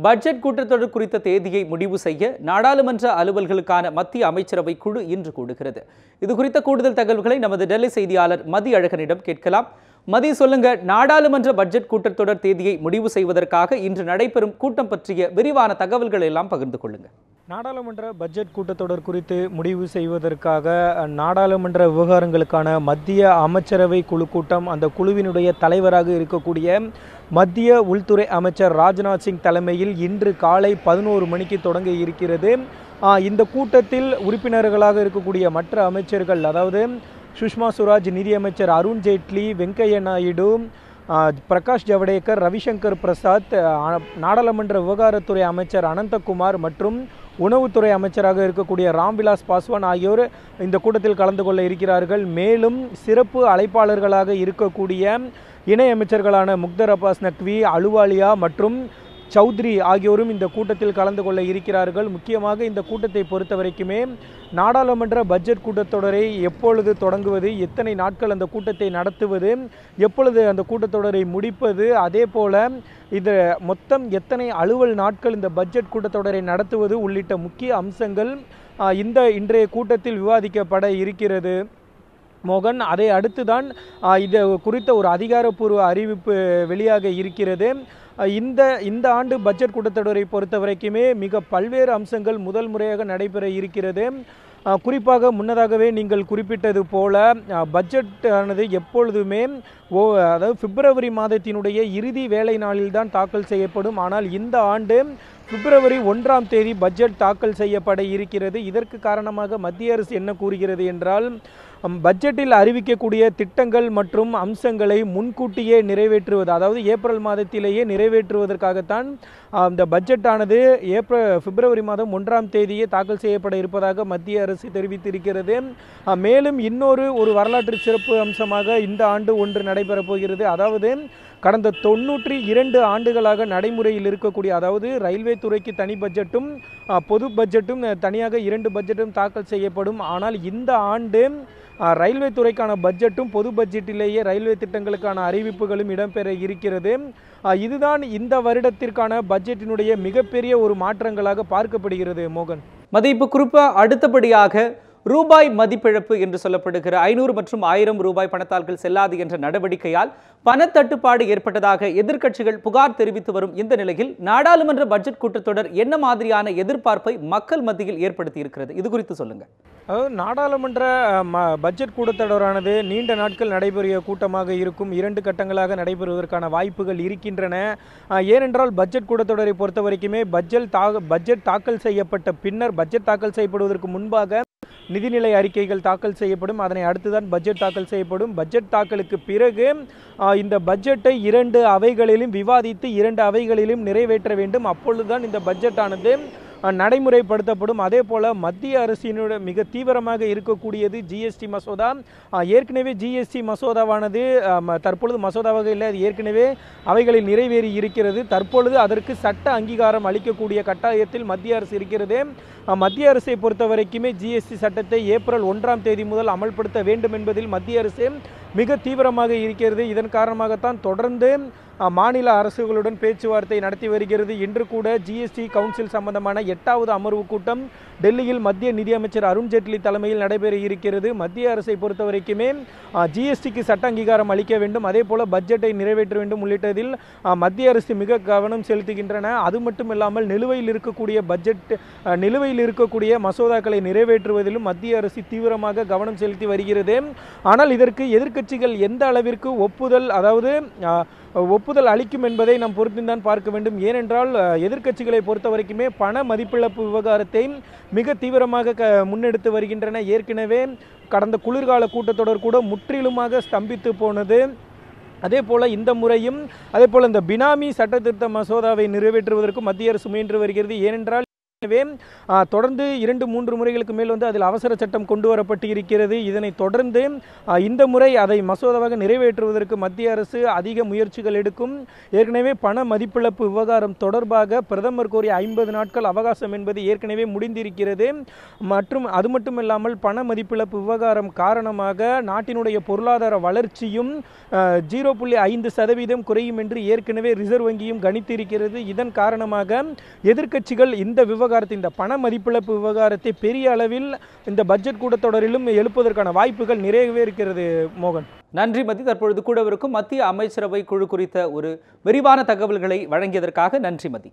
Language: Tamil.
பட்ஜெட் கூட்டத்தொடர் குறித்த தேதியை முடிவு செய்ய நாடாளுமன்ற அலுவல்களுக்கான மத்திய அமைச்சரவை குழு இன்று கூடுகிறது. இது குறித்த கூடுதல் தகவல்களை நமது டெல்லி செய்தியாளர் மதி அழகனிடம் கேட்கலாம். மதி, சொல்லுங்க, நாடாளுமன்ற பட்ஜெட் கூட்டத்தொடர் தேதியை முடிவு செய்வதற்காக இன்று நடைபெறும் கூட்டம் பற்றிய விரிவான தகவல்கள் எல்லாம் பகிர்ந்து கொள்ளுங்க. நாடாளுமன்ற பட்ஜெட் கூட்டத்தொடர் குறித்து முடிவு செய்வதற்காக நாடாளுமன்ற விவகாரங்களுக்கான மத்திய அமைச்சரவை குழு கூட்டம், அந்த குழுவினுடைய தலைவராக இருக்கக்கூடிய மத்திய உள்துறை அமைச்சர் ராஜ்நாத் சிங் தலைமையில் இன்று காலை 11 மணிக்கு தொடங்க இருக்கிறது. இந்த கூட்டத்தில் உறுப்பினர்களாக இருக்கக்கூடிய மற்ற அமைச்சர்கள், அதாவது சுஷ்மா சுவராஜ், நிதியமைச்சர் அருண் ஜேட்லி, வெங்கையா நாயுடு, பிரகாஷ் ஜவடேகர், ரவிசங்கர் பிரசாத், நாடாளுமன்ற விவகாரத்துறை அமைச்சர் அனந்தகுமார் மற்றும் உணவுத்துறை அமைச்சராக இருக்கக்கூடிய ராம்விலாஸ் பாஸ்வான் ஆகியோர் இந்த கூட்டத்தில் கலந்து கொள்ள இருக்கிறார்கள். மேலும் சிறப்பு அழைப்பாளர்களாக இருக்கக்கூடிய இணையமைச்சர்களான முக்தர் அப்பாஸ் நக்வி, அலுவாலியா மற்றும் சௌத்ரி ஆகியோரும் இந்த கூட்டத்தில் கலந்து கொள்ள இருக்கிறார்கள். முக்கியமாக இந்த கூட்டத்தை பொறுத்த வரைக்குமே நாடாளுமன்ற பட்ஜெட் கூட்டத்தொடரை எப்பொழுது தொடங்குவது, எத்தனை நாட்கள் அந்த கூட்டத்தை நடத்துவது, எப்பொழுது அந்த கூட்டத்தொடரை முடிப்பது, அதே போல இது மொத்தம் எத்தனை அலுவல் நாட்கள் இந்த பட்ஜெட் கூட்டத்தொடரை நடத்துவது உள்ளிட்ட முக்கிய அம்சங்கள் இன்றைய கூட்டத்தில் விவாதிக்கப்பட இருக்கிறது மோகன். அதை அடுத்துதான் இது குறித்த ஒரு அதிகாரப்பூர்வ அறிவிப்பு வெளியாக இருக்கிறது. இந்த ஆண்டு பட்ஜெட் கூட்டத்தொடரை பொறுத்த வரைக்குமே மிக பல்வேறு அம்சங்கள் முதல் முறையாக நடைபெற இருக்கிறது. குறிப்பாக முன்னதாகவே நீங்கள் குறிப்பிட்டது போல பட்ஜெட் ஆனது எப்பொழுதுமே அதாவது பிப்ரவரி மாதத்தினுடைய இறுதி வேலை நாளில்தான் தாக்கல் செய்யப்படும். ஆனால் இந்த ஆண்டு பிப்ரவரி 1ஆம் தேதி பட்ஜெட் தாக்கல் செய்யப்பட இருக்கிறது. இதற்கு காரணமாக மத்திய அரசு என்ன கூறுகிறது என்றால், பட்ஜெட்டில் அறிவிக்கக்கூடிய திட்டங்கள் மற்றும் அம்சங்களை முன்கூட்டியே நிறைவேற்றுவது, அதாவது ஏப்ரல் மாதத்திலேயே நிறைவேற்றுவதற்காகத்தான் இந்த பட்ஜெட் ஆனது பிப்ரவரி மாதம் 1ஆம் தேதியே தாக்கல் செய்யப்பட இருப்பதாக மத்திய அரசு தெரிவித்திருக்கிறது. மேலும் ஒரு வரலாற்று சிறப்பு அம்சமாக இந்த ஆண்டு ஒன்று நடைபெறப் போகிறது. அதாவது கடந்த 92 ஆண்டுகளாக நடைமுறையில் இருக்கக்கூடிய, அதாவது ரயில்வே துறைக்கு தனி பட்ஜெட்டும் பொது பட்ஜெட்டும் தனியாக 2 பட்ஜெட்டும் தாக்கல் செய்யப்படும். ஆனால் இந்த ஆண்டு ரயில்வே துறைக்கான பட்ஜெட்டும் பொது பட்ஜெட்டிலேயே ரயில்வே திட்டங்களுக்கான அறிவிப்புகளும் இடம்பெற இருக்கிறது. இதுதான் இந்த வருடத்திற்கான பட்ஜெட்டினுடைய மிகப்பெரிய ஒரு மாற்றங்களாக பார்க்கப்படுகிறது மோகன். மதிப்பு குறிப்பா அடுத்தபடியாக ரூபாய் மதிப்பிழப்பு என்று சொல்லப்படுகிற 500 மற்றும் 1000 ரூபாய் பணத்தாள்கள் செல்லாது என்ற நடவடிக்கையால் பணத்தட்டுப்பாடு ஏற்பட்டதாக எதிர்க்கட்சிகள் புகார் தெரிவித்து வரும் இந்த நிலையில் நாடாளுமன்ற பட்ஜெட் கூட்டத்தொடர் என்ன மாதிரியான எதிர்பார்ப்பை மக்கள் மத்தியில் ஏற்படுத்தி இருக்கிறது? இது குறித்து சொல்லுங்க. நாடாளுமன்ற பட்ஜெட் கூட்டத்தொடரானது நீண்ட நாட்கள் நடைபெறிய கூட்டமாக இருக்கும். 2 கட்டங்களாக நடைபெறுவதற்கான வாய்ப்புகள் இருக்கின்றன. ஏனென்றால் பட்ஜெட் கூட்டத்தொடரை பொறுத்த வரைக்குமே பட்ஜெட் தாக்கல் செய்யப்பட்ட பின்னர், பட்ஜெட் தாக்கல் செய்யப்படுவதற்கு முன்பாக நிதிநிலை அறிக்கைகள் தாக்கல் செய்யப்படும். அதனை அடுத்துதான் பட்ஜெட் தாக்கல் செய்யப்படும். பட்ஜெட் தாக்கலுக்கு பிறகு இந்த பட்ஜெட்டை 2 அவைகளிலும் விவாதித்து 2 அவைகளிலும் நிறைவேற்ற வேண்டும். அப்பொழுதுதான் இந்த பட்ஜெட் ஆனது நடைமுறைப்படுத்தப்படும். அதே போல மத்திய அரசினுடைய மிக தீவிரமாக இருக்கக்கூடியது ஜிஎஸ்டி மசோதா. ஏற்கனவே ஜிஎஸ்டி மசோதாவானது தற்பொழுது மசோதாவாக இல்லை, அது ஏற்கனவே அவைகளில் நிறைவேறி இருக்கிறது. தற்பொழுது அதற்கு சட்ட அங்கீகாரம் அளிக்கக்கூடிய கட்டாயத்தில் மத்திய அரசு இருக்கிறது. மத்திய அரசை பொறுத்த வரைக்குமே ஜிஎஸ்டி சட்டத்தை ஏப்ரல் 1ஆம் தேதி முதல் அமல்படுத்த வேண்டும் என்பதில் மத்திய அரசு மிக தீவிரமாக இருக்கிறது. இதன் காரணமாகத்தான் தொடர்ந்து மாநில அரசுகளுடன் பேச்சுவார்த்தை நடத்தி வருகிறது. இன்று கூட ஜிஎஸ்டி கவுன்சில் சம்பந்தமான 8வது அமர்வு கூட்டம் டெல்லியில் மத்திய நிதியமைச்சர் அருண் ஜேட்லி தலைமையில் நடைபெற இருக்கிறது. மத்திய அரசை பொறுத்த வரைக்குமே ஜிஎஸ்டிக்கு சட்ட அங்கீகாரம் அளிக்க வேண்டும், அதே போல பட்ஜெட்டை நிறைவேற்ற வேண்டும் உள்ளிட்டதில் மத்திய அரசு மிக கவனம் செலுத்துகின்றன. அது மட்டுமில்லாமல் நிலுவையில் இருக்கக்கூடிய மசோதாக்களை நிறைவேற்றுவதிலும் மத்திய அரசு தீவிரமாக கவனம் செலுத்தி வருகிறது. ஆனால் இதற்கு எதிர்க்கட்சிகள் எந்த அளவிற்கு ஒப்புதல் அளிக்கும் என்பதை நாம் பொறுத்துதான் பார்க்க வேண்டும். ஏனென்றால் எதிர்க்கட்சிகளை பொறுத்த வரைக்குமே பண மதிப்பிழப்பு விவகாரத்தை மிக தீவிரமாக முன்னெடுத்து வருகின்றன. ஏற்கனவே கடந்த குளிர்கால கூட்டத்தொடர் கூட முற்றிலுமாக ஸ்தம்பித்து போனது. அதே போல இந்த முறையும் இந்த பினாமி சட்ட திருத்த மசோதாவை நிறைவேற்றுவதற்கு மத்திய அரசு முயன்று வருகிறது. ஏனென்றால் எனவே தொடர்ந்து 2-3 முறைகளுக்கு மேல் அதில் அவசர சட்டம் கொண்டு வரப்பட்டு இருக்கிறது. இதனைத் தொடர்ந்து இந்த முறை அதை மசோதாவாக நிறைவேற்றுவதற்கு மத்திய அரசு அதிக முயற்சிகள் எடுக்கும். ஏற்கனவே பண மதிப்பிழப்பு விவகாரம் தொடர்பாக பிரதமர் கோரிய 50 நாட்கள் அவகாசம் என்பது ஏற்கனவே முடிந்திருக்கிறது. மற்றும் அது மட்டுமில்லாமல் பண மதிப்பிழப்பு விவகாரம் காரணமாக நாட்டினுடைய பொருளாதார வளர்ச்சியும் 0.5% குறையும் என்று ஏற்கனவே ரிசர்வ் வங்கியும் கணித்திருக்கிறது. இதன் காரணமாக எதிர்க்கட்சிகள் இந்த விவகாரத்தை, இந்த பண மதிப்பிழப்பு விவகாரத்தை பெரிய அளவில் இந்த பட்ஜெட் கூட்டத்தொடரிலும் எழுப்பதற்கான வாய்ப்புகள் நிறையவே இருக்கிறது. மோகன், நன்றி மதி. தற்பொழுது கூடவிருக்கும் மத்திய அமைச்சரவை குழு குறித்த ஒரு விரிவான தகவல்களை வழங்கியதற்காக நன்றி மதி.